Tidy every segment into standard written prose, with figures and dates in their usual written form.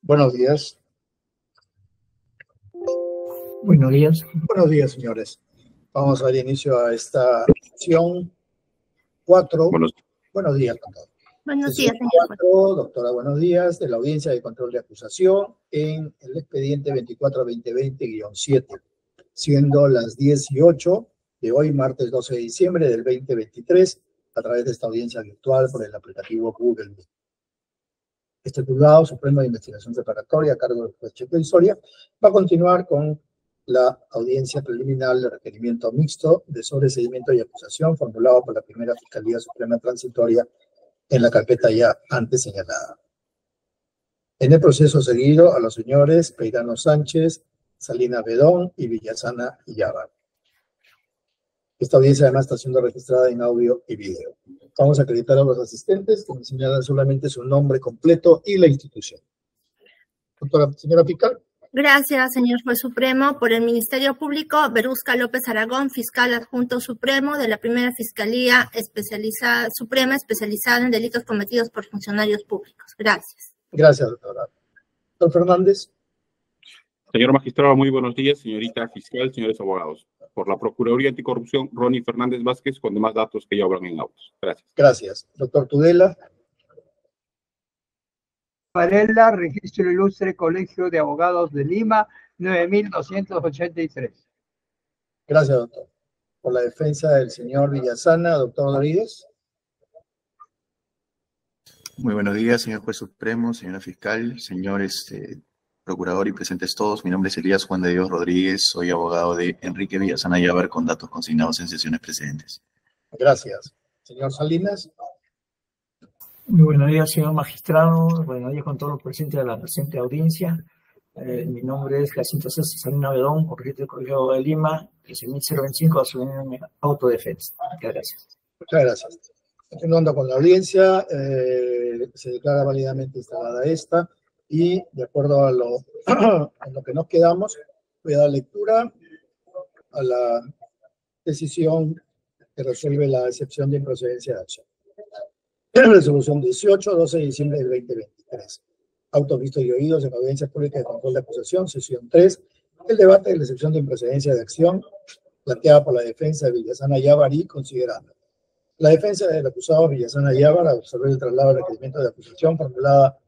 Buenos días. Buenos días. Buenos días, señores. Vamos a dar inicio a esta sesión 4. Buenos días, doctor. Buenos días, señor. 4, doctora, buenos días, de la Audiencia de Control de Acusación en el expediente 24-2020-7, siendo las 10:08 de hoy, martes 12 de diciembre del 2023, a través de esta audiencia virtual por el aplicativo Google Meet. Este Juzgado Supremo de Investigación Preparatoria, a cargo del juez Checo Soria, va a continuar con la audiencia preliminar de requerimiento mixto de sobreseimiento y acusación formulado por la primera Fiscalía Suprema Transitoria en la carpeta ya antes señalada. En el proceso seguido a los señores Peirano Sánchez, Salina Bedón y Villasana Iyábar. Esta audiencia además está siendo registrada en audio y video. Vamos a acreditar a los asistentes que me señalan solamente su nombre completo y la institución. Doctora, señora fiscal. Gracias, señor juez supremo. Por el Ministerio Público, Berusca López Aragón, fiscal adjunto supremo de la primera Fiscalía Suprema especializada en delitos cometidos por funcionarios públicos. Gracias. Gracias, doctora. Doctor Fernández. Señor magistrado, muy buenos días. Señorita fiscal, señores abogados. Por la Procuraduría Anticorrupción, Ronnie Fernández Vázquez, con demás datos que ya hablan en autos. Gracias. Gracias. Doctor Tudela. Varela, Registro Ilustre, Colegio de Abogados de Lima, 9283. Gracias, doctor. Por la defensa del señor Villasana, doctor Rodríguez. Muy buenos días, señor juez supremo, señora fiscal, señores procurador y presentes todos. Mi nombre es Elías Juan de Dios Rodríguez, soy abogado de Enrique Villasana Iyábar con datos consignados en sesiones precedentes. Gracias. Señor Salinas. Muy buenos días, señor magistrado. Buenos días con todos los presentes de la presente audiencia. Mi nombre es Jacinto César Salina Bedón, corregidor del Colegio de Lima, 16025, a su autodefensa. Muchas gracias. Muchas gracias. Continuando con la audiencia, se declara válidamente instalada esta y, de acuerdo a lo que nos quedamos, voy a dar lectura a la decisión que resuelve la excepción de improcedencia de acción. Resolución 18, 12 de diciembre del 2023. Autos vistos y oídos en audiencia pública de control de acusación, sesión 3. El debate de la excepción de improcedencia de acción planteada por la defensa de Villasana Iyábar y considerando la defensa del acusado Villasana Iyábar al observar el traslado del requerimiento de acusación formulada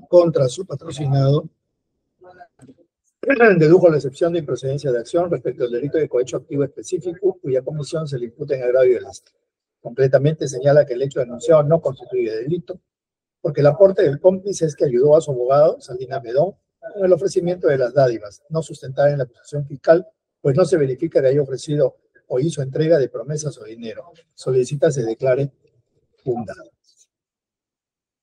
contra su patrocinado dedujo la excepción de improcedencia de acción respecto al delito de cohecho activo específico cuya comisión se le imputa en agravio del este. Concretamente señala que el hecho denunciado no constituye delito, porque el aporte del cómplice es que ayudó a su abogado, Salina Bedón, en el ofrecimiento de las dádivas, no sustentada en la acusación fiscal, pues no se verifica que haya ofrecido o hizo entrega de promesas o dinero. Solicita se declare fundada.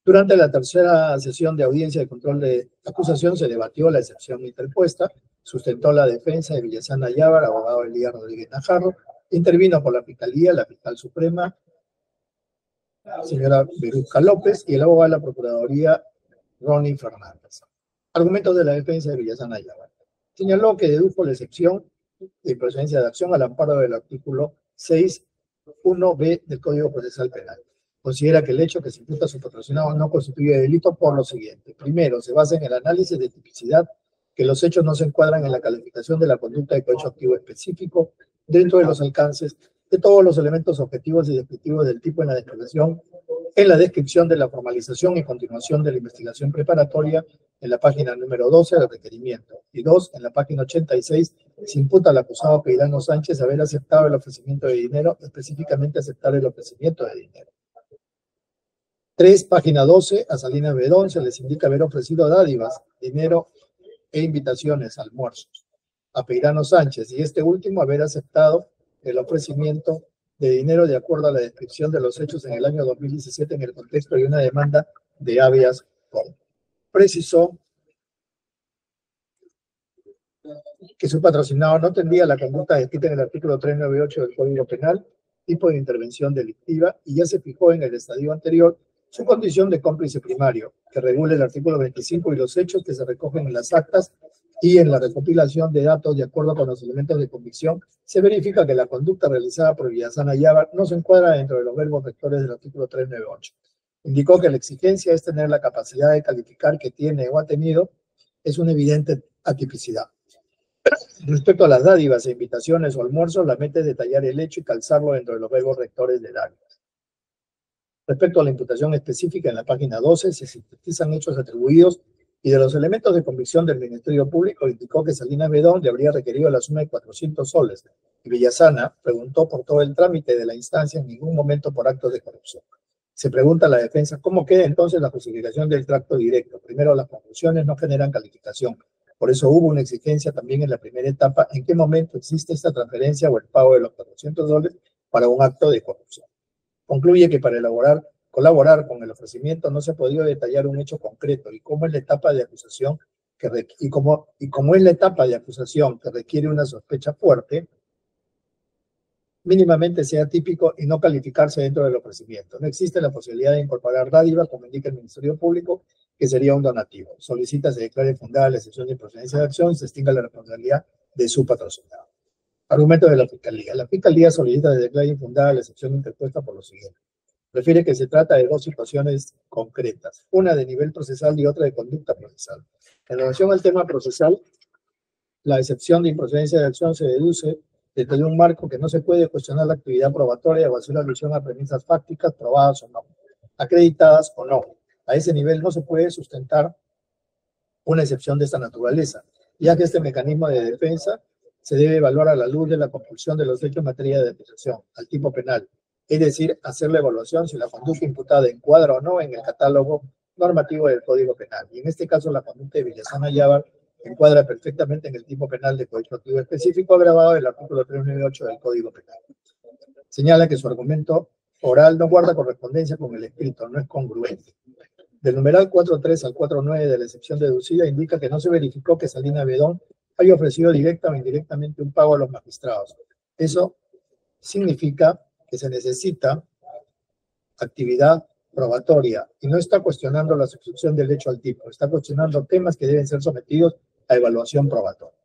Durante la tercera sesión de audiencia de control de acusación se debatió la excepción interpuesta, sustentó la defensa de Villasana Iyábar, abogado Elías Rodríguez Najarro, intervino por la Fiscalía, la Fiscal Suprema, señora Berusca López, y el abogado de la Procuraduría, Ronnie Fernández. Argumentos de la defensa de Villasana Iyábar. Señaló que dedujo la excepción de improcedencia de acción al amparo del artículo 6.1b del Código Procesal Penal. Considera que el hecho que se imputa a su patrocinado no constituye delito por lo siguiente. Primero, se basa en el análisis de tipicidad que los hechos no se encuadran en la calificación de la conducta de cohecho activo específico dentro de los alcances de todos los elementos objetivos y descriptivos del tipo en la descripción de la formalización y continuación de la investigación preparatoria en la página número 12 del requerimiento. Y 2, en la página 86, se imputa al acusado Peirano Sánchez haber aceptado el ofrecimiento de dinero, específicamente aceptar el ofrecimiento de dinero. 3, página 12, a Salina Bedón se les indica haber ofrecido dádivas, dinero e invitaciones, almuerzos a Peirano Sánchez, y este último haber aceptado el ofrecimiento de dinero de acuerdo a la descripción de los hechos en el año 2017 en el contexto de una demanda de habeas corpus. Precisó que su patrocinado no tendría la conducta descrita en el artículo 398 del Código Penal, tipo de intervención delictiva, y ya se fijó en el estadio anterior su condición de cómplice primario, que regula el artículo 25 y los hechos que se recogen en las actas y en la recopilación de datos de acuerdo con los elementos de convicción, se verifica que la conducta realizada por Villasana Iyábar no se encuadra dentro de los verbos vectores del artículo 398. Indicó que la exigencia es tener la capacidad de calificar que tiene o ha tenido es una evidente atipicidad. Respecto a las dádivas e invitaciones o almuerzos, la meta es detallar el hecho y calzarlo dentro de los verbos rectores de dádivas. Respecto a la imputación específica, en la página 12 se sintetizan hechos atribuidos y de los elementos de convicción del Ministerio Público indicó que Salinas Bedón le habría requerido la suma de 400 soles y Villasana preguntó por todo el trámite de la instancia, en ningún momento por actos de corrupción. Se pregunta a la defensa cómo queda entonces la justificación del tracto directo. Primero, las conclusiones no generan calificación. Por eso hubo una exigencia también en la primera etapa, en qué momento existe esta transferencia o el pago de los 400 soles para un acto de corrupción. Concluye que para colaborar con el ofrecimiento no se ha podido detallar un hecho concreto y cómo es la etapa de acusación como es la etapa de acusación que requiere una sospecha fuerte, mínimamente sea típico y no calificarse dentro del ofrecimiento. No existe la posibilidad de incorporar dádiva, como indica el Ministerio Público, que sería un donativo. Solicita se declare fundada la excepción de procedencia de acción y se extinga la responsabilidad de su patrocinado. Argumento de la Fiscalía. La Fiscalía solicita se declare infundada la excepción interpuesta por lo siguiente. Refiere que se trata de dos situaciones concretas, una de nivel procesal y otra de conducta procesal. En relación al tema procesal, la excepción de improcedencia de acción se deduce desde un marco que no se puede cuestionar la actividad probatoria o hacer alusión a premisas fácticas probadas o no, acreditadas o no. A ese nivel no se puede sustentar una excepción de esta naturaleza, ya que este mecanismo de defensa se debe evaluar a la luz de la compulsión de los hechos en materia de acusación, al tipo penal, es decir, hacer la evaluación si la conducta imputada encuadra o no en el catálogo normativo del Código Penal. Y en este caso, la conducta de Villasana Yávar encuadra perfectamente en el tipo penal de código activo específico agravado del artículo 398 del Código Penal. Señala que su argumento oral no guarda correspondencia con el escrito, no es congruente. Del numeral 4.3 al 4.9 de la excepción deducida indica que no se verificó que Salinas Bedón haya ofrecido directa o indirectamente un pago a los magistrados. Eso significa que se necesita actividad probatoria y no está cuestionando la suscripción del hecho al tipo, está cuestionando temas que deben ser sometidos a evaluación probatoria.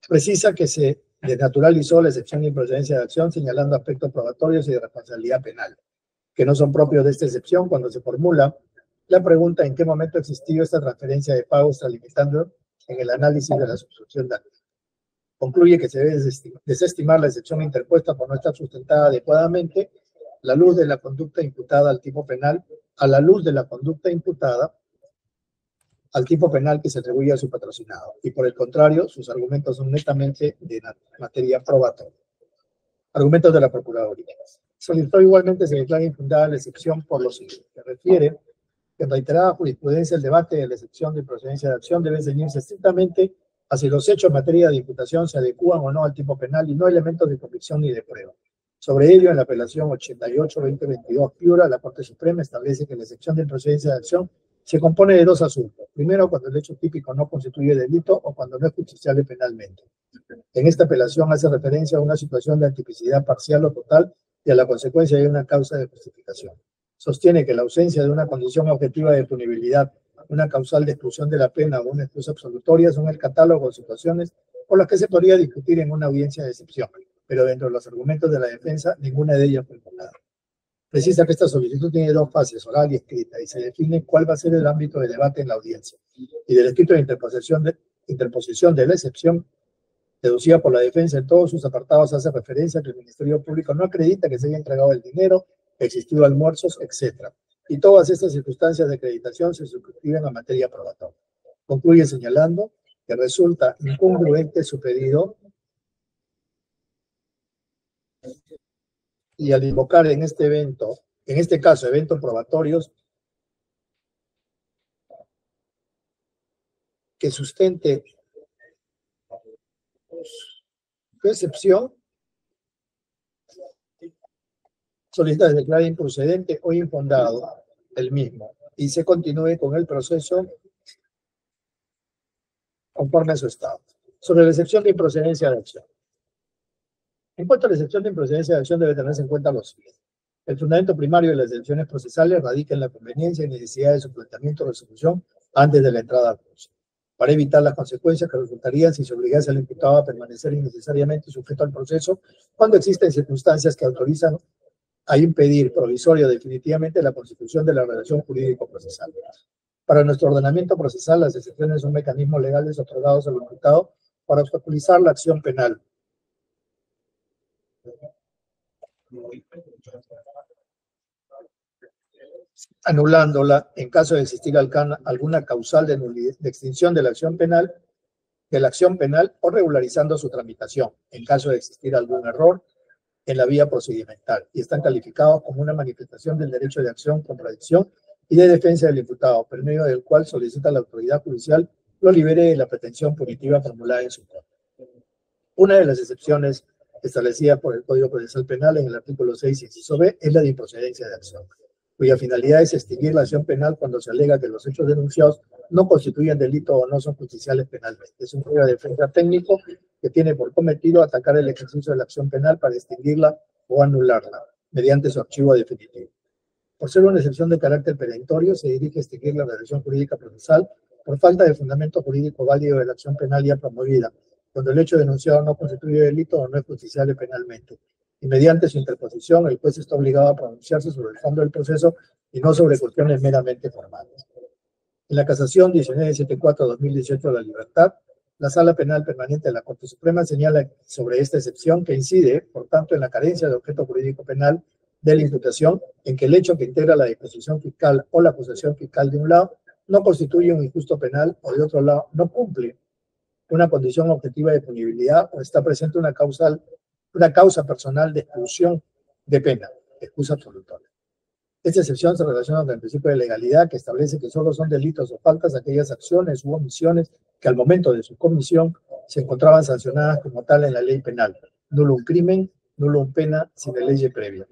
Precisa que se desnaturalizó la excepción de improcedencia de acción señalando aspectos probatorios y de responsabilidad penal, que no son propios de esta excepción cuando se formula la pregunta en qué momento existió esta transferencia de pagos extralimitando en el análisis de la suscripción de actos. Concluye que se debe desestimar la excepción interpuesta por no estar sustentada adecuadamente la luz de la conducta imputada al tipo penal, a la luz de la conducta imputada al tipo penal que se atribuye a su patrocinado. Y por el contrario, sus argumentos son netamente de materia probatoria. Argumentos de la Procuraduría. Solicitó igualmente se declara infundada la excepción por lo siguiente. Refiere que en reiterada jurisprudencia el debate de la excepción de procedencia de acción debe ceñirse estrictamente hacia los hechos en materia de imputación se adecúan o no al tipo penal y no elementos de convicción ni de prueba. Sobre ello, en la apelación 88-2022 Piura, la Corte Suprema establece que la excepción de procedencia de acción se compone de dos asuntos. Primero, cuando el hecho típico no constituye delito o cuando no es justiciable penalmente. En esta apelación hace referencia a una situación de antipicidad parcial o total y a la consecuencia de una causa de justificación. Sostiene que la ausencia de una condición objetiva de punibilidad, una causal de exclusión de la pena o una excusa absolutoria son el catálogo de situaciones por las que se podría discutir en una audiencia de excepción, pero dentro de los argumentos de la defensa, ninguna de ellas fue impugnada. Precisa que esta solicitud tiene dos fases, oral y escrita, y se define cuál va a ser el ámbito de debate en la audiencia. Y del escrito de interposición de la excepción, deducida por la defensa en todos sus apartados, hace referencia a que el Ministerio Público no acredita que se haya entregado el dinero, existido almuerzos, etc. Y todas estas circunstancias de acreditación se suscriben a materia probatoria. Concluye señalando que resulta incongruente su pedido y al invocar en este evento, en este caso eventos probatorios, que sustente su excepción, solicita se declare improcedente o infundado el mismo y se continúe con el proceso conforme a su estado. Sobre la excepción de improcedencia de acción. En cuanto a la excepción de improcedencia de acción, debe tenerse en cuenta lo siguiente. El fundamento primario de las excepciones procesales radica en la conveniencia y necesidad de su planteamiento o resolución antes de la entrada al juicio, para evitar las consecuencias que resultarían si se obligase al imputado a permanecer innecesariamente sujeto al proceso cuando existen circunstancias que autorizan a impedir provisorio definitivamente la constitución de la relación jurídico-procesal. Para nuestro ordenamiento procesal, las excepciones son mecanismos legales otorgados al imputado para obstaculizar la acción penal. Anulándola en caso de existir alguna causal de extinción de la acción penal, o regularizando su tramitación en caso de existir algún error en la vía procedimental, y están calificados como una manifestación del derecho de acción, contradicción y de defensa del imputado, por medio del cual solicita a la autoridad judicial lo libere de la pretensión punitiva formulada en su contra. Una de las excepciones establecida por el Código Procesal Penal en el artículo 6, inciso B, es la de improcedencia de acción, cuya finalidad es extinguir la acción penal cuando se alega que los hechos denunciados no constituyen delito o no son justiciables penalmente. Es un medio de defensa técnico que tiene por cometido atacar el ejercicio de la acción penal para extinguirla o anularla, mediante su archivo definitivo. Por ser una excepción de carácter perentorio, se dirige a extinguir la relación jurídica procesal por falta de fundamento jurídico válido de la acción penal ya promovida, cuando el hecho denunciado no constituye delito o no es justiciable penalmente, y mediante su interposición el juez está obligado a pronunciarse sobre el fondo del proceso y no sobre cuestiones meramente formales. En la casación 1974-2018 de la libertad, la Sala Penal Permanente de la Corte Suprema señala sobre esta excepción que incide, por tanto, en la carencia de objeto jurídico penal de la imputación, en que el hecho que integra la disposición fiscal o la acusación fiscal de un lado no constituye un injusto penal o de otro lado no cumple una condición objetiva de punibilidad o está presente una causa personal de exclusión de pena, excusa absolutoria. Esta excepción se relaciona con el principio de legalidad que establece que solo son delitos o faltas aquellas acciones u omisiones que al momento de su comisión se encontraban sancionadas como tal en la ley penal. Nulo un crimen, nulo un pena sin ley previa.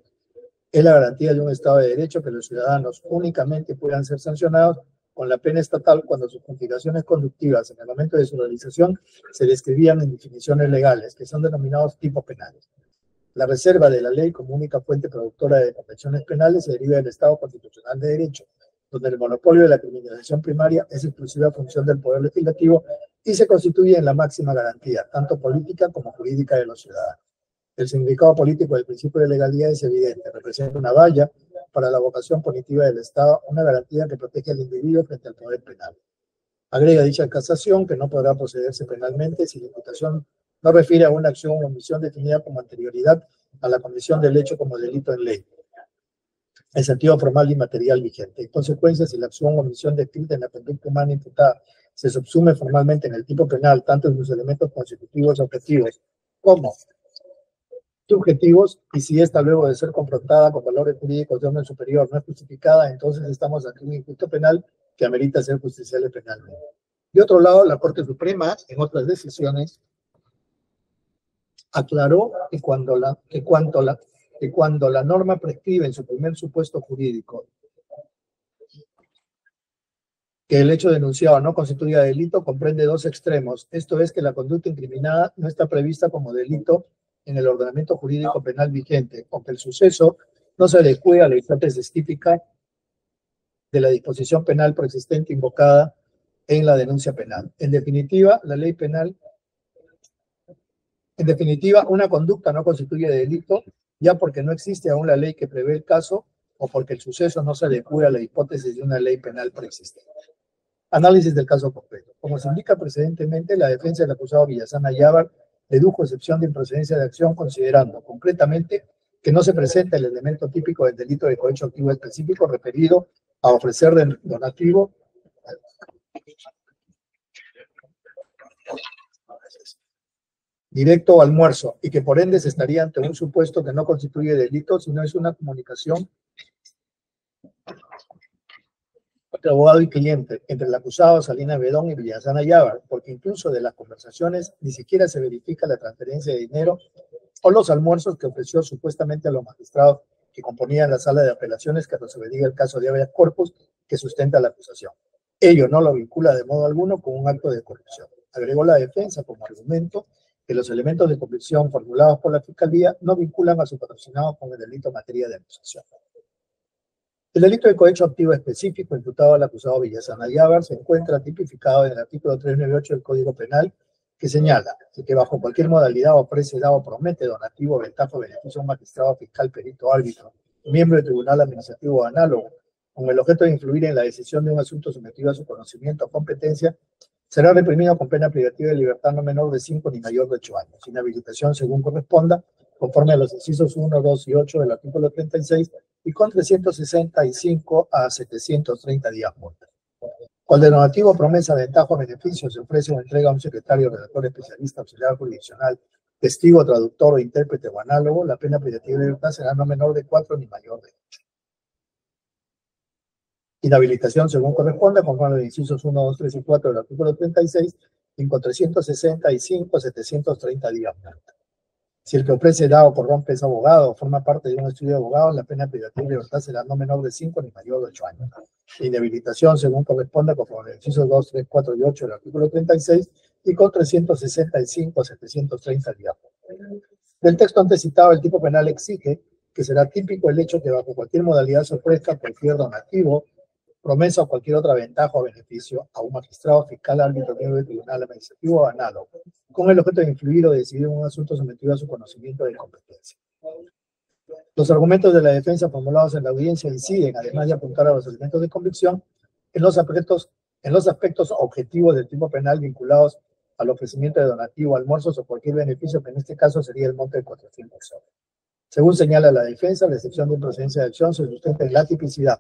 Es la garantía de un Estado de Derecho que los ciudadanos únicamente puedan ser sancionados con la pena estatal cuando sus configuraciones conductivas en el momento de su realización se describían en definiciones legales, que son denominados tipos penales. La reserva de la ley como única fuente productora de convenciones penales se deriva del Estado constitucional de Derecho, donde el monopolio de la criminalización primaria es exclusiva función del Poder Legislativo y se constituye en la máxima garantía, tanto política como jurídica de los ciudadanos. El significado político del principio de legalidad es evidente, representa una valla para la vocación punitiva del Estado, una garantía que protege al individuo frente al poder penal. Agrega dicha casación que no podrá procederse penalmente si la imputación no refiere a una acción o omisión definida como anterioridad a la comisión del hecho como delito en ley, en sentido formal y material vigente. En consecuencia, si la acción o omisión descrita en la conducta humana imputada se subsume formalmente en el tipo penal, tanto en sus elementos constitutivos objetivos como subjetivos, y si esta luego de ser confrontada con valores jurídicos de orden superior no es justificada, entonces estamos ante un injusto penal que amerita ser justiciable penalmente. De otro lado, la Corte Suprema, en otras decisiones, aclaró que cuando la norma prescribe en su primer supuesto jurídico que el hecho denunciado no constituya delito, comprende dos extremos. Esto es que la conducta incriminada no está prevista como delito en el ordenamiento jurídico penal vigente, o que el suceso no se adecue a la hipótesis típica de la disposición penal preexistente invocada en la denuncia penal. En definitiva, la ley penal, una conducta no constituye delito, ya porque no existe aún la ley que prevé el caso, o porque el suceso no se adecue a la hipótesis de una ley penal preexistente. Análisis del caso concreto. Como se indica precedentemente, la defensa del acusado Villazán Ayávar dedujo excepción de improcedencia de acción considerando, concretamente, que no se presenta el elemento típico del delito de cohecho activo específico referido a ofrecer donativo directo o almuerzo, y que por ende se estaría ante un supuesto que no constituye delito, sino es una comunicación entre abogado y cliente, entre el acusado Salinas Bedón y Villazán Ayávar, porque incluso de las conversaciones ni siquiera se verifica la transferencia de dinero o los almuerzos que ofreció supuestamente a los magistrados que componían la sala de apelaciones que resolvería el caso de habeas corpus que sustenta la acusación. Ello no lo vincula de modo alguno con un acto de corrupción. Agregó la defensa como argumento que los elementos de convicción formulados por la Fiscalía no vinculan a su patrocinado con el delito en materia de acusación. El delito de cohecho activo específico imputado al acusado Villazán Ayávar se encuentra tipificado en el artículo 398 del Código Penal, que señala que bajo cualquier modalidad ofrece, da o promete donativo, ventaja o beneficio a un magistrado, fiscal, perito, árbitro, miembro del Tribunal Administrativo análogo, con el objeto de influir en la decisión de un asunto sometido a su conocimiento o competencia, será reprimido con pena privativa de libertad no menor de 5 ni mayor de 8 años, inhabilitación según corresponda, conforme a los incisos 1, 2 y 8 del artículo 36, y con 365 a 730 días multa. Cuando el donativo, promesa, ventaja o beneficio se ofrece o entrega a un secretario, redactor especialista, auxiliar jurisdiccional, testigo, traductor o intérprete o análogo, la pena privativa de libertad será no menor de 4 ni mayor de 8. Inhabilitación según corresponda, conforme a los incisos 1, 2, 3 y 4 del artículo 36, y con 365 a 730 días multa. Si el que ofrece, da o corrompe es abogado o forma parte de un estudio de abogados, la pena privativa de libertad será no menor de 5 ni mayor de 8 años. Inhabilitación según corresponda, conforme a los incisos 2, 3, 4 y 8 del artículo 36, y con 365 a 730 días. Del texto antes citado, el tipo penal exige que será típico el hecho que bajo cualquier modalidad se ofrezca cualquier donativo, promesa o cualquier otra ventaja o beneficio a un magistrado, fiscal, árbitro, miembro del tribunal administrativo o análogo, con el objeto de influir o de decidir en un asunto sometido a su conocimiento de competencia. Los argumentos de la defensa formulados en la audiencia inciden, además de apuntar a los elementos de convicción, en los aspectos objetivos del tipo penal vinculados al ofrecimiento de donativo, almuerzos o cualquier beneficio, que en este caso sería el monte de 400 soles. Según señala la defensa, la excepción de improcedencia de acción se sustenta en la tipicidad,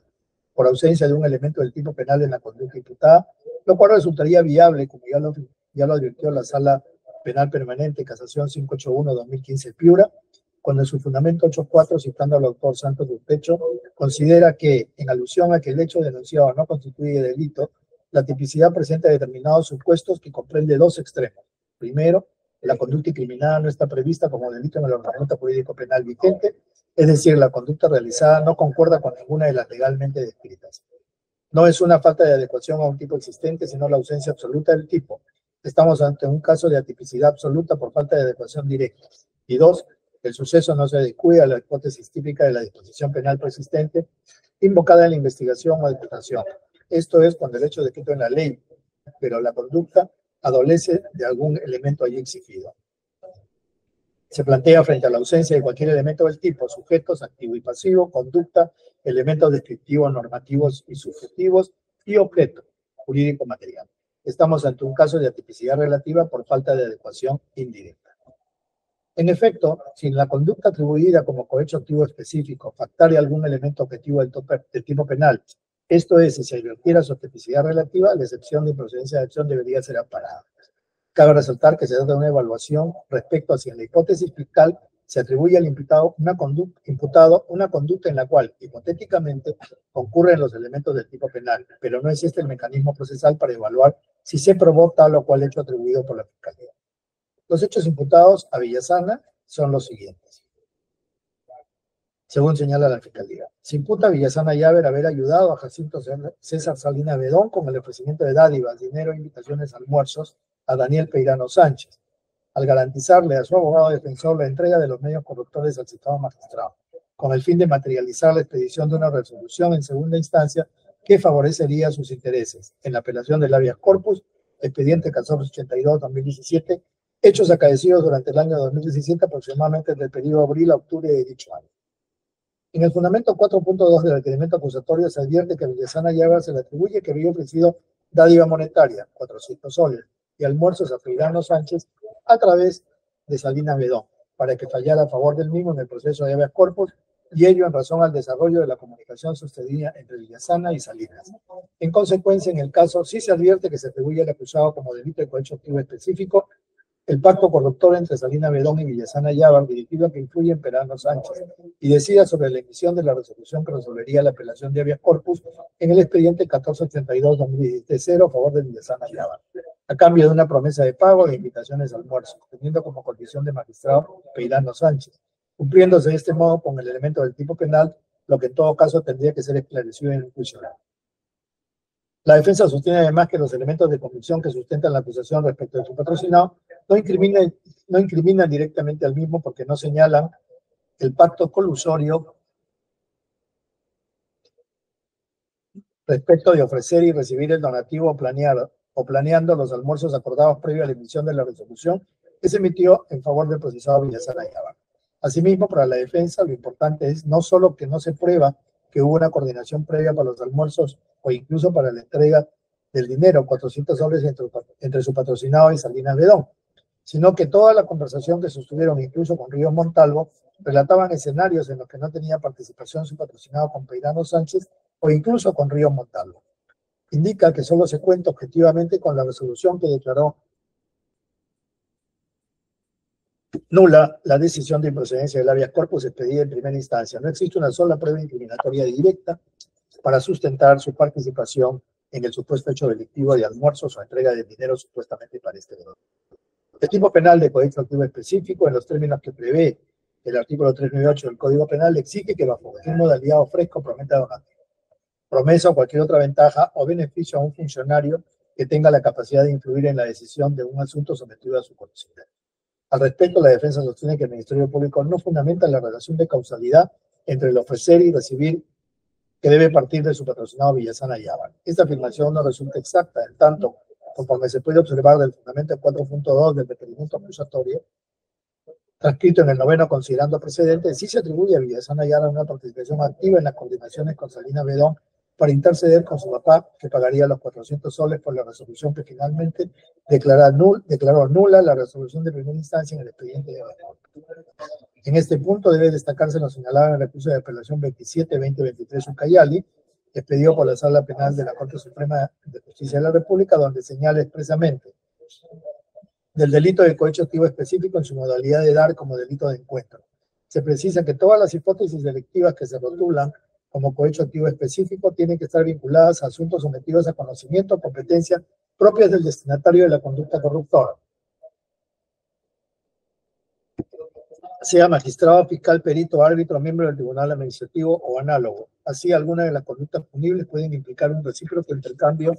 por ausencia de un elemento del tipo penal en la conducta imputada, lo cual resultaría viable, como ya lo advirtió la Sala Penal Permanente, Casación 581-2015 Piura, cuando en su fundamento 8.4, citando al autor Santos Urtecho, considera que, en alusión a que el hecho denunciado no constituye delito, la tipicidad presenta determinados supuestos que comprende dos extremos. Primero, la conducta incriminada no está prevista como delito en el ordenamiento jurídico penal vigente, es decir, la conducta realizada no concuerda con ninguna de las legalmente descritas. No es una falta de adecuación a un tipo existente, sino la ausencia absoluta del tipo. Estamos ante un caso de atipicidad absoluta por falta de adecuación directa. Y dos, el suceso no se adecue a la hipótesis típica de la disposición penal persistente invocada en la investigación o declaración. Esto es cuando el hecho de descrito en la ley, pero la conducta adolece de algún elemento allí exigido. Se plantea frente a la ausencia de cualquier elemento del tipo, sujetos, activo y pasivo, conducta, elementos descriptivos, normativos y subjetivos, y objeto, jurídico material. Estamos ante un caso de atipicidad relativa por falta de adecuación indirecta. En efecto, si la conducta atribuida como cohecho activo específico factare algún elemento objetivo del tipo penal, esto es, si se advirtiera su tipicidad relativa, la excepción de improcedencia de acción debería ser amparada. Cabe resaltar que se trata de una evaluación respecto a si en la hipótesis fiscal se atribuye al imputado una conducta en la cual, hipotéticamente, concurren los elementos del tipo penal, pero no existe el mecanismo procesal para evaluar si se probó tal o cual hecho atribuido por la Fiscalía. Los hechos imputados a Villasana son los siguientes. Según señala la Fiscalía, se imputa a Villasana Llaver haber ayudado a Jacinto César Salinas Bedón con el ofrecimiento de dádivas, dinero, invitaciones, almuerzos a Daniel Peirano Sánchez, al garantizarle a su abogado defensor la entrega de los medios corruptores al citado magistrado, con el fin de materializar la expedición de una resolución en segunda instancia que favorecería sus intereses en la apelación del habeas corpus, expediente 1482-2017, hechos acaecidos durante el año 2017, aproximadamente entre el periodo abril a octubre de dicho año. En el fundamento 4.2 del requerimiento acusatorio se advierte que a Villasana Llaver se le atribuye que había ofrecido dádiva monetaria, 400 soles, y almuerzos a Peirano Sánchez a través de Salinas Bedón, para que fallara a favor del mismo en el proceso de habeas corpus, y ello en razón al desarrollo de la comunicación sostenida entre Villasana y Salinas. En consecuencia, en el caso, sí se advierte que se atribuye al acusado como delito de cohecho activo específico el pacto corruptor entre Salinas Bedón y Villasana Llaver, dirigido a que influya en Peirano Sánchez, y decida sobre la emisión de la resolución que resolvería la apelación de habeas corpus en el expediente 1482-2017 a favor de Villasana Llaver, a cambio de una promesa de pago de invitaciones al almuerzo, teniendo como condición de magistrado Peirano Sánchez, cumpliéndose de este modo con el elemento del tipo penal, lo que en todo caso tendría que ser esclarecido en el juicio oral. La defensa sostiene además que los elementos de convicción que sustentan la acusación respecto de su patrocinado no incriminan directamente al mismo porque no señalan el pacto colusorio respecto de ofrecer y recibir el donativo o planeando los almuerzos acordados previo a la emisión de la resolución que se emitió en favor del procesado Villasana Llaver. Asimismo, para la defensa, lo importante es no solo que no se prueba que hubo una coordinación previa para los almuerzos o incluso para la entrega del dinero, 400 soles entre su patrocinado y Salinas Bedón, sino que toda la conversación que sostuvieron incluso con Ríos Montalvo relataban escenarios en los que no tenía participación su patrocinado con Peirano Sánchez o incluso con Ríos Montalvo. Indica que solo se cuenta objetivamente con la resolución que declaró nula la decisión de improcedencia del habeas corpus expedida en primera instancia. No existe una sola prueba incriminatoria directa para sustentar su participación en el supuesto hecho delictivo de almuerzos o entrega de dinero supuestamente para este delito. El tipo penal de cohecho activo específico, en los términos que prevé el artículo 398 del Código Penal, exige que bajo cualquier modalidad ofrezca o prometa donativo, promesa o cualquier otra ventaja o beneficio a un funcionario que tenga la capacidad de influir en la decisión de un asunto sometido a su conocimiento. Al respecto, la defensa sostiene que el Ministerio Público no fundamenta la relación de causalidad entre el ofrecer y recibir que debe partir de su patrocinado Villasana Yávar. Esta afirmación no resulta exacta, en tanto, conforme se puede observar del fundamento 4.2 del requerimiento acusatorio, transcrito en el 9º considerando precedente, sí se atribuye a Villasana Yávar una participación activa en las coordinaciones con Salinas Bedón para interceder con su papá, que pagaría los 400 soles por la resolución que finalmente declaró nula la resolución de primera instancia en el expediente de Bedón. En este punto debe destacarse lo señalado en el recurso de apelación 27-2023 Ucayali, expedido por la Sala Penal de la Corte Suprema de Justicia de la República, donde señala expresamente del delito de cohecho activo específico en su modalidad de dar como delito de encuentro. Se precisa que todas las hipótesis delictivas que se rotulan como cohecho activo específico tienen que estar vinculadas a asuntos sometidos a conocimiento o competencia propias del destinatario de la conducta corruptora, sea magistrado, fiscal, perito, árbitro, miembro del tribunal administrativo o análogo. Así, algunas de las conductas punibles pueden implicar un recíproco intercambio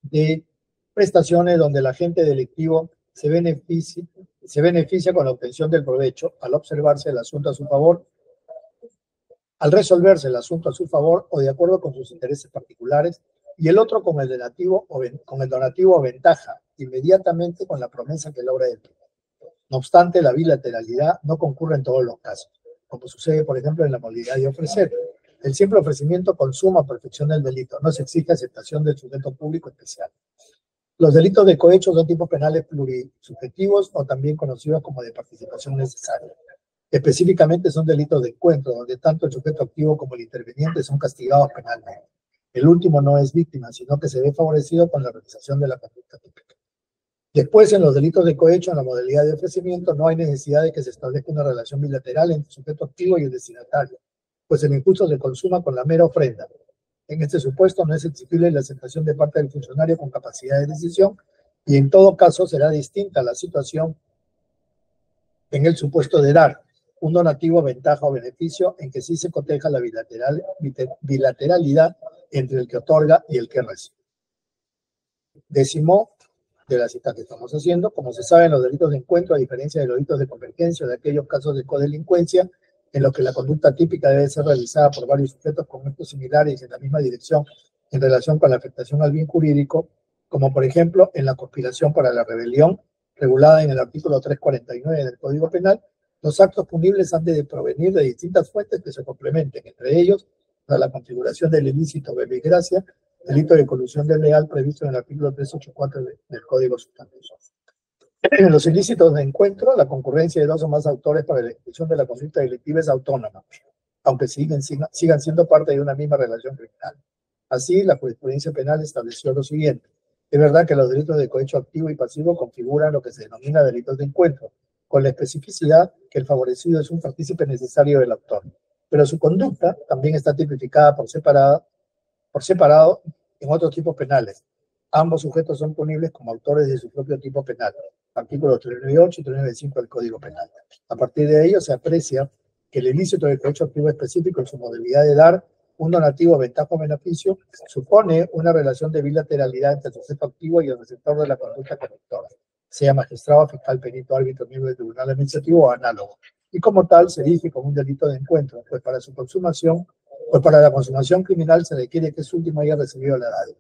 de prestaciones donde el agente delictivo se beneficia con la obtención del provecho al observarse el asunto a su favor, al resolverse el asunto a su favor o de acuerdo con sus intereses particulares, y el otro con el donativo o ventaja, inmediatamente con la promesa que logra el primero. No obstante, la bilateralidad no concurre en todos los casos, como sucede, por ejemplo, en la modalidad de ofrecer. El simple ofrecimiento consuma o perfecciona el delito, no se exige aceptación del sujeto público especial. Los delitos de cohecho son tipos penales plurisubjetivos o también conocidos como de participación necesaria. Específicamente son delitos de encuentro, donde tanto el sujeto activo como el interveniente son castigados penalmente. El último no es víctima, sino que se ve favorecido con la realización de la conducta típica. Después, en los delitos de cohecho, en la modalidad de ofrecimiento, no hay necesidad de que se establezca una relación bilateral entre el sujeto activo y el destinatario, pues el injusto se consuma con la mera ofrenda. En este supuesto no es exigible la aceptación de parte del funcionario con capacidad de decisión y en todo caso será distinta la situación en el supuesto de dar un donativo, ventaja o beneficio en que sí se coteja la bilateralidad entre el que otorga y el que recibe. Décimo de la cita que estamos haciendo, como se sabe, en los delitos de encuentro, a diferencia de los delitos de convergencia o de aquellos casos de codelincuencia, en los que la conducta típica debe ser realizada por varios sujetos con actos similares y en la misma dirección en relación con la afectación al bien jurídico, como por ejemplo en la conspiración para la rebelión, regulada en el artículo 349 del Código Penal, los actos punibles han de provenir de distintas fuentes que se complementen, entre ellos, para la configuración del ilícito verbigracia, delito de colusión desleal previsto en el artículo 384 del Código Sustantivo. En los ilícitos de encuentro, la concurrencia de dos o más autores para la ejecución de la conducta delictiva es autónoma, aunque sigan siendo parte de una misma relación criminal. Así, la jurisprudencia penal estableció lo siguiente. Es verdad que los delitos de cohecho activo y pasivo configuran lo que se denomina delitos de encuentro, con la especificidad que el favorecido es un partícipe necesario del autor. Pero su conducta también está tipificada por separado en otros tipos penales. Ambos sujetos son punibles como autores de su propio tipo penal, artículos 398 y 395 del Código Penal. A partir de ello se aprecia que el ilícito de cohecho activo específico en su modalidad de dar un donativo, ventaja o beneficio supone una relación de bilateralidad entre el sujeto activo y el receptor de la conducta corruptora, sea magistrado, fiscal, perito, árbitro, miembro del tribunal administrativo o análogo. Y como tal se dirige como un delito de encuentro, pues para la consumación criminal se requiere que ese último haya recibido la dádiva.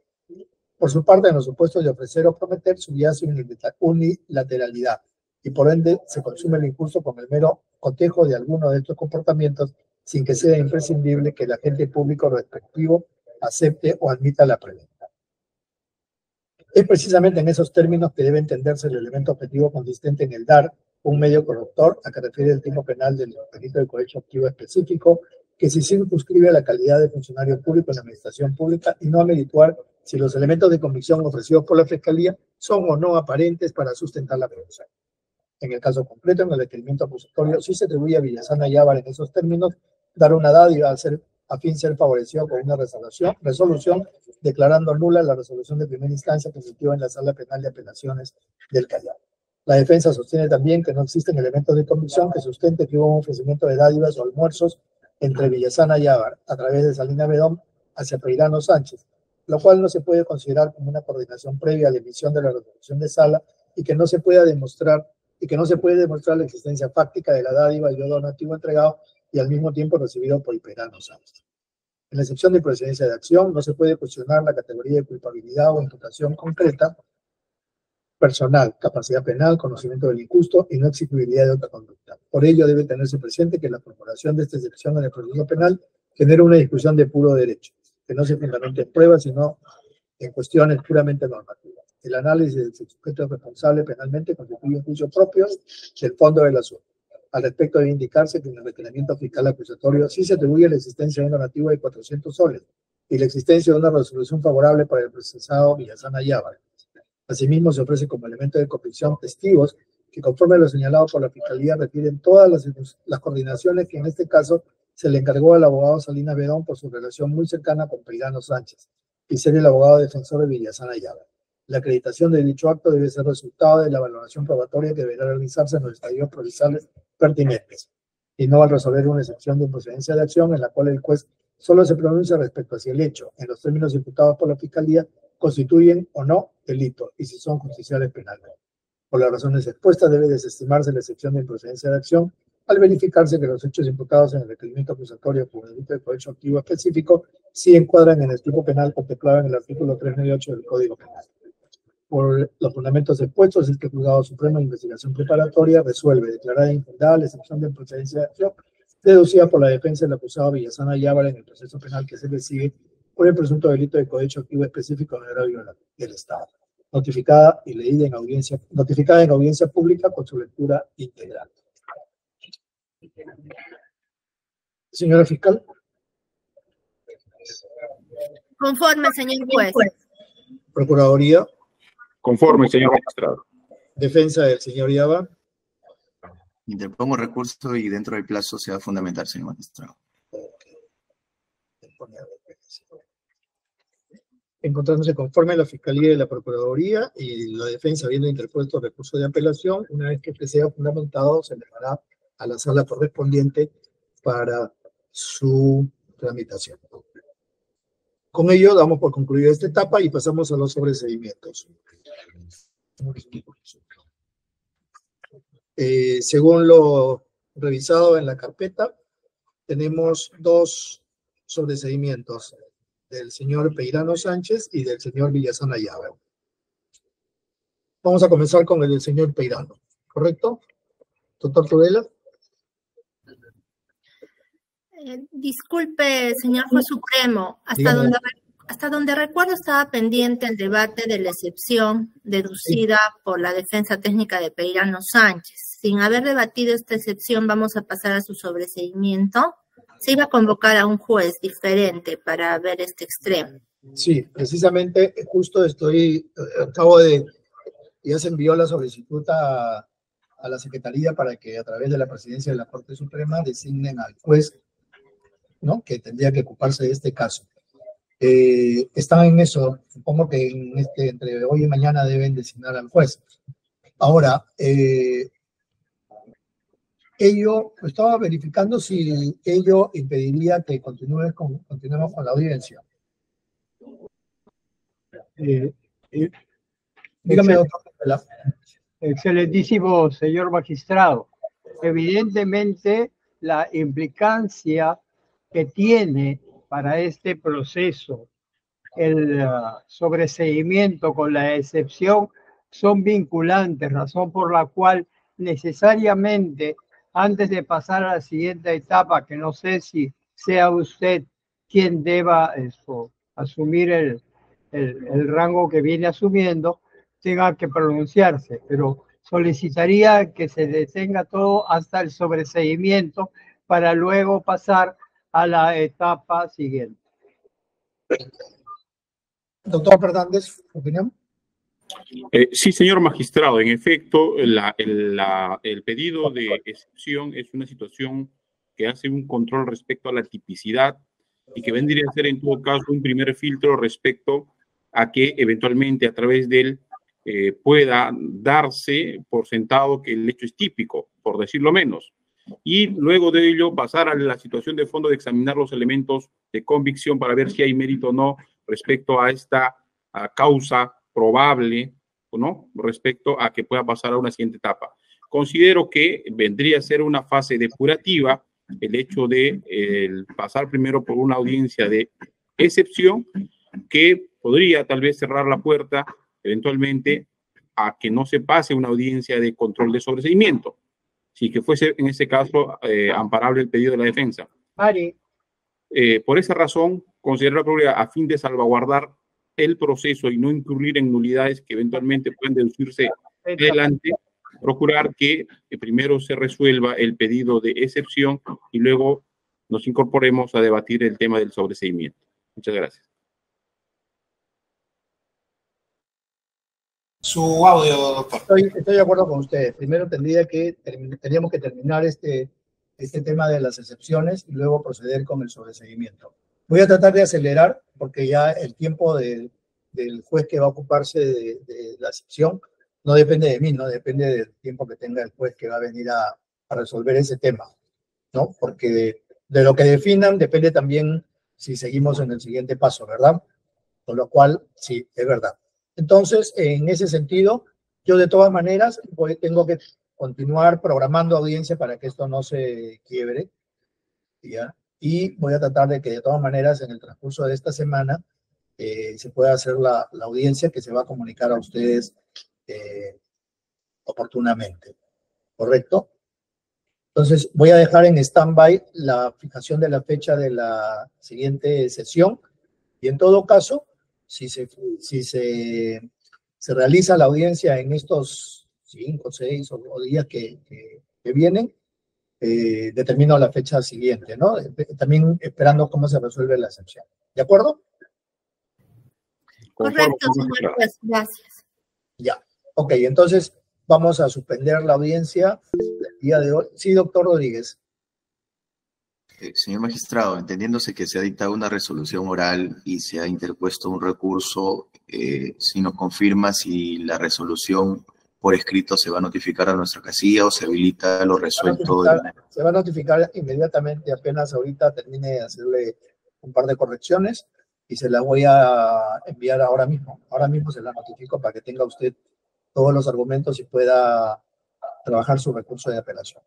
Por su parte, en los supuestos de ofrecer o prometer subyace unilateralidad y por ende se consume el impulso con cotejo de alguno de estos comportamientos sin que sea imprescindible que el agente público respectivo acepte o admita la preventa. Es precisamente en esos términos que debe entenderse el elemento objetivo consistente en el dar un medio corruptor a que refiere el tipo penal del delito de cohecho activo específico, que se circunscribe a la calidad de funcionario público en la administración pública y no a merituar si los elementos de convicción ofrecidos por la Fiscalía son o no aparentes para sustentar la acusación. En el caso concreto, en el requerimiento acusatorio, sí se atribuye a Villasana y Ávar en esos términos dar una dádiva a fin de ser favorecido con una resolución declarando nula la resolución de primera instancia que emitió en la Sala Penal de Apelaciones del Callao. La defensa sostiene también que no existen elementos de convicción que sustenten que hubo un ofrecimiento de dádivas o almuerzos entre Villasana y Ávar a través de Salina Bedón hacia Peirano Sánchez, lo cual no se puede considerar como una coordinación previa a la emisión de la resolución de sala y que no se puede demostrar la existencia fáctica de la dádiva y donativo entregado y al mismo tiempo recibido por Peirano Sánchez. En la excepción de procedencia de acción, no se puede cuestionar la categoría de culpabilidad o imputación concreta, personal, capacidad penal, conocimiento del injusto y no exigibilidad de otra conducta. Por ello, debe tenerse presente que la formulación de esta excepción en el proceso penal genera una discusión de puro derecho, que no se fundamenta en pruebas, sino en cuestiones puramente normativas. El análisis del sujeto responsable penalmente constituye un juicio propio del fondo del asunto. Al respecto, debe indicarse que en el requerimiento fiscal acusatorio sí se atribuye la existencia de un donativo de 400 soles y la existencia de una resolución favorable para el procesado Villasana y Ávar. Asimismo, se ofrece como elemento de convicción testigos que, conforme a lo señalado por la Fiscalía, refieren todas las coordinaciones que en este caso se le encargó al abogado Salinas Bedón por su relación muy cercana con Peirano Sánchez y ser el abogado defensor de Villasana y Ávar. La acreditación de dicho acto debe ser resultado de la valoración probatoria que deberá realizarse en los estadios provisionales pertinentes, y no al resolver una excepción de improcedencia de acción en la cual el juez solo se pronuncia respecto a si el hecho, en los términos imputados por la Fiscalía, constituyen o no delito y si son justiciables penalmente. Por las razones expuestas, debe desestimarse la excepción de improcedencia de acción al verificarse que los hechos imputados en el requerimiento acusatorio por el delito de cohecho activo específico sí encuadran en el tipo penal contemplado en el artículo 398 del Código Penal. Por los fundamentos expuestos, el Juzgado Supremo de Investigación Preparatoria resuelve declarar infundada la excepción de improcedencia de acción deducida por la defensa del acusado Villasana y Ávar en el proceso penal que se le sigue por el presunto delito de cohecho activo específico en agravio del Estado, notificada en audiencia pública con su lectura integral. Señora fiscal. Conforme, señor juez. Procuraduría. Conforme, señor magistrado. Defensa del señor Ávar. Interpongo recurso y dentro del plazo se va a fundamentar, señor magistrado. Encontrándose conforme la Fiscalía y la Procuraduría y la defensa habiendo interpuesto recurso de apelación, una vez que este sea fundamentado, se le dará a la sala correspondiente para su tramitación. Con ello damos por concluida esta etapa y pasamos a los sobreseimientos. Según lo revisado en la carpeta, tenemos dos sobreseimientos, del señor Peirano Sánchez y del señor Villasana y Ávar. Vamos a comenzar con el del señor Peirano, ¿correcto? Doctor Tudela. Disculpe, señor juez supremo, hasta donde recuerdo estaba pendiente el debate de la excepción deducida por la defensa técnica de Peirano Sánchez. Sin haber debatido esta excepción, vamos a pasar a su sobreseimiento. Se iba a convocar a un juez diferente para ver este extremo. Sí, precisamente, justo ya se envió la solicitud a la Secretaría para que a través de la presidencia de la Corte Suprema designen al juez, ¿no?, que tendría que ocuparse de este caso. Están en eso, supongo que entre hoy y mañana deben designar al juez. Ahora, estaba verificando si ello impediría que continuemos con la audiencia. Dígame, doctor. Excelentísimo señor magistrado, evidentemente la implicancia que tiene para este proceso el sobreseimiento con la excepción son vinculantes, razón por la cual necesariamente antes de pasar a la siguiente etapa, que no sé si sea usted quien deba asumir el rango que viene asumiendo, tenga que pronunciarse, pero solicitaría que se detenga todo hasta el sobreseimiento para luego pasar a la etapa siguiente. Doctor Fernández, ¿opinión? Sí, señor magistrado, en efecto, el pedido de excepción es una situación que hace un control respecto a la tipicidad y que vendría a ser en todo caso un primer filtro respecto a que eventualmente a través de él pueda darse por sentado que el hecho es típico, por decirlo menos, y luego de ello pasar a la situación de fondo de examinar los elementos de convicción para ver si hay mérito o no respecto a esta causa probable o no, respecto a que pueda pasar a una siguiente etapa. Considero que vendría a ser una fase depurativa el hecho de pasar primero por una audiencia de excepción que podría tal vez cerrar la puerta eventualmente a que no se pase una audiencia de control de sobreseimiento, si que fuese en ese caso amparable el pedido de la defensa. Mari. Por esa razón, considero la Procuraduría, a fin de salvaguardar el proceso y no incurrir en nulidades que eventualmente pueden deducirse adelante, procurar que primero se resuelva el pedido de excepción y luego nos incorporemos a debatir el tema del sobreseimiento. Muchas gracias. Su audio, doctor. Estoy de acuerdo con ustedes. Primero tendríamos que terminar este tema de las excepciones y luego proceder con el sobreseimiento. Voy a tratar de acelerar porque ya el tiempo del juez que va a ocuparse de la excepción no depende de mí, no depende del tiempo que tenga el juez que va a venir a resolver ese tema, ¿no? Porque de lo que definan depende también si seguimos en el siguiente paso, ¿verdad? Con lo cual, sí, es verdad. Entonces, en ese sentido, yo de todas maneras tengo que continuar programando audiencia para que esto no se quiebre, ¿ya? Y voy a tratar de que de todas maneras en el transcurso de esta semana se pueda hacer la audiencia que se va a comunicar a ustedes oportunamente, ¿correcto? Entonces voy a dejar en stand-by la fijación de la fecha de la siguiente sesión y en todo caso, si se realiza la audiencia en estos 5, 6 o días que vienen, determino la fecha siguiente, ¿no? También esperando cómo se resuelve la excepción. ¿De acuerdo? Correcto, señor juez. Gracias. Ya. Ok, entonces vamos a suspender la audiencia el día de hoy. Sí, doctor Rodríguez. Señor magistrado, entendiéndose que se ha dictado una resolución oral y se ha interpuesto un recurso, si nos confirma si la resolución por escrito se va a notificar a nuestra casilla o se habilita lo resuelto. Se va a notificar inmediatamente, apenas ahorita termine de hacerle un par de correcciones y se la voy a enviar ahora mismo. Ahora mismo se la notifico para que tenga usted todos los argumentos y pueda trabajar su recurso de apelación.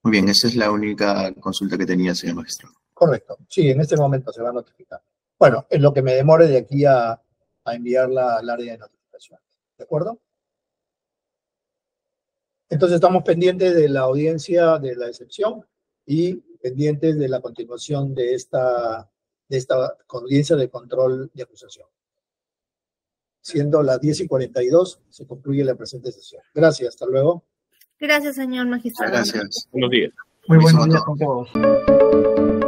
Muy bien, esa es la única consulta que tenía, señor magistrado. Correcto, sí, en este momento se va a notificar. Bueno, en lo que me demore de aquí a enviarla al área de notificación. ¿De acuerdo? Entonces estamos pendientes de la audiencia de la excepción y pendientes de la continuación de esta audiencia de control de acusación. Siendo las 10:42, se concluye la presente sesión. Gracias, hasta luego. Gracias, señor magistrado. Gracias. Buenos días. Muy buenos días con todos.